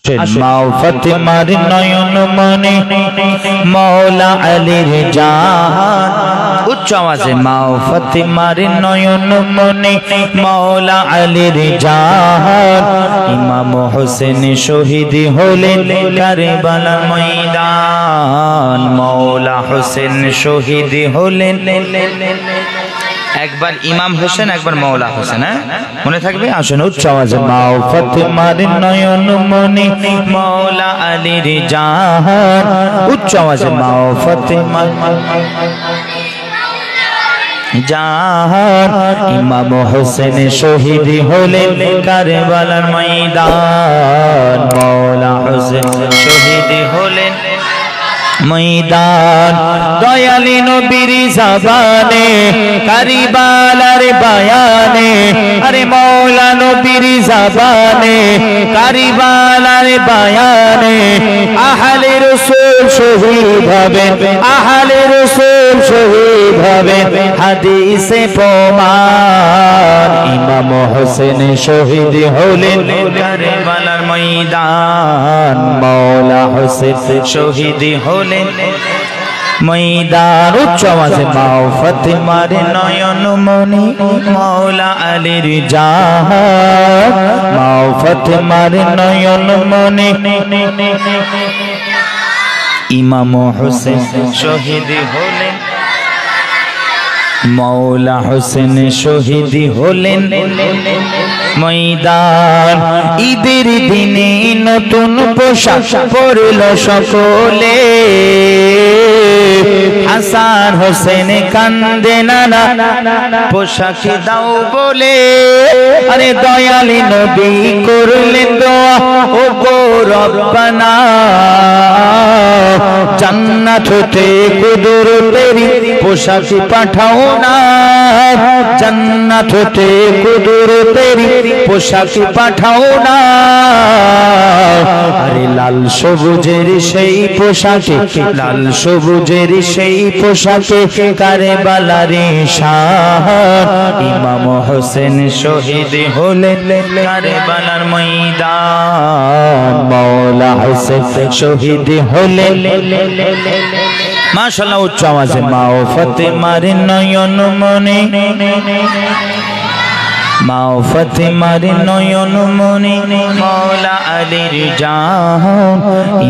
মাও ফাতেমার নয়ন মনে মওলা আলীর জান। উচ্চ আওয়াজে মাও ফাতেমার নয়ন মনে মওলা আলীর জান। ইমাম হোসেন শহীদ হলেন কারবালার ময়দান। মওলা হোসেন শহীদ হলেন। একবার ইমাম হোসেন একবার মওলা হোসেন, মনে থাকবে? আসুন উচ্চ আওয়াজে মাও ফাতেমার নয়ন মনে মওলা আলীর জান। উচ্চ আওয়াজে মাও ফাতেমার জান। ইমাম হোসেন শহীদ হলেন কারবালার ময়দান। মওলা হোসেন শহীদ হলেন ময়দান। দয়ালি নবীর জবানে কারবালার বয়ানে, আরে মওলা নবীর জবানে কারবালার বয়ানে আহলে রাসূল শহীদ হবে, আহলে রাসূল শহীদ হবে হাদিসে প্রমাণ। ইমাম হোসেন শহীদ হলেন কারবালার ময়দান। মওলা হোসেন শহীদ হলেন ময়দান। উচ্চ আওয়াজে মাও ফাতেমার নয়ন মনি মওলা আলীর জান। মাও ফাতেমার নয়ন মনি ইমাম হোসেন শহীদ হলেন। মওলা হোসেন শহীদ হলেন ময়দান। ঈদের দিনে নতুন পোশাক পরল সকলে, হাসান হোসেন কান্দে নানা পোশাক দাও বলে। আরে দয়ালি নবী করলেন দোয়া, ও গো রব্বানা জান্নাত হতে কুদরতেরি পোশাক পাঠাও না, জান্নাত হতে কুদরতেরি পোশাক পাঠাও না। আরে লাল সবুজের সেই পোশাকে, লাল সবুজের সেই পোশাকে কারবালার শান। ইমাম হোসেন শহীদ হলেন কারবালার ময়দান। মওলা হোসেন শহীদ হলেন। মাশাআল্লাহ উচ্চ আওয়াজে মাও ফাতেমার নয়ন মনে মাও ফাতেমার নয়ন মনে মওলা আলীর জান।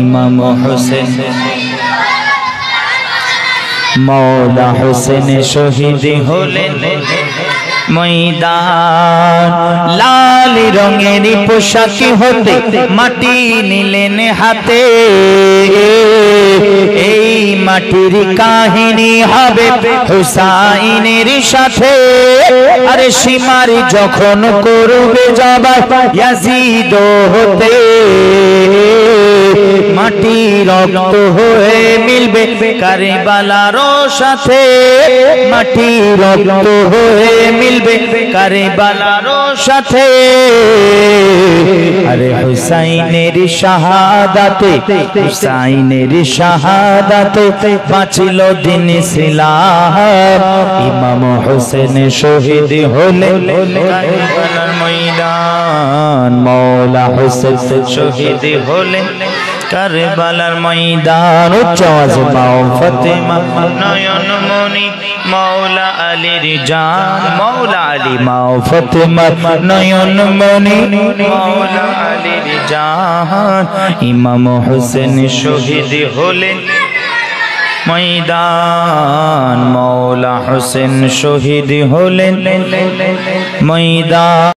ইমাম হোসেন মওলা হোসেন শহীদ হলেন ময়দান। লাল রঙের পোশাক হতে মাটি নিলেন হাতে, এই মাটির কাহিনী হবে হুসাইনের সাথে। আরে সীমার যখন করবে জবাই ইয়াজিদ হতে, মাটি রক্ত হয়ে মিলবে কারবালার সাথে, মাটি রক্ত হয়ে মিলবে কারবালার সাথে। আরে হুসাইনের শাহাদাতে, হুসাইনের শাহাদাতে বাঁচিল দিন ইসলাম। ইমাম হোসেন শহীদ হলেন কারবালার ময়দান। মওলা হোসেন শহীদ হলেন কারবালার ময়দান। উচ্চ আওয়াজে মাও ফাতেমা নয়ন মনি মওলা আলীর জান। মওলা আলী মাও ফাতেমা নয়ন মনি মওলা আলীর জান। ইমাম হোসেন শহীদ হলেন ময়দান। মওলা হোসেন শহীদ হলেন ময়দান।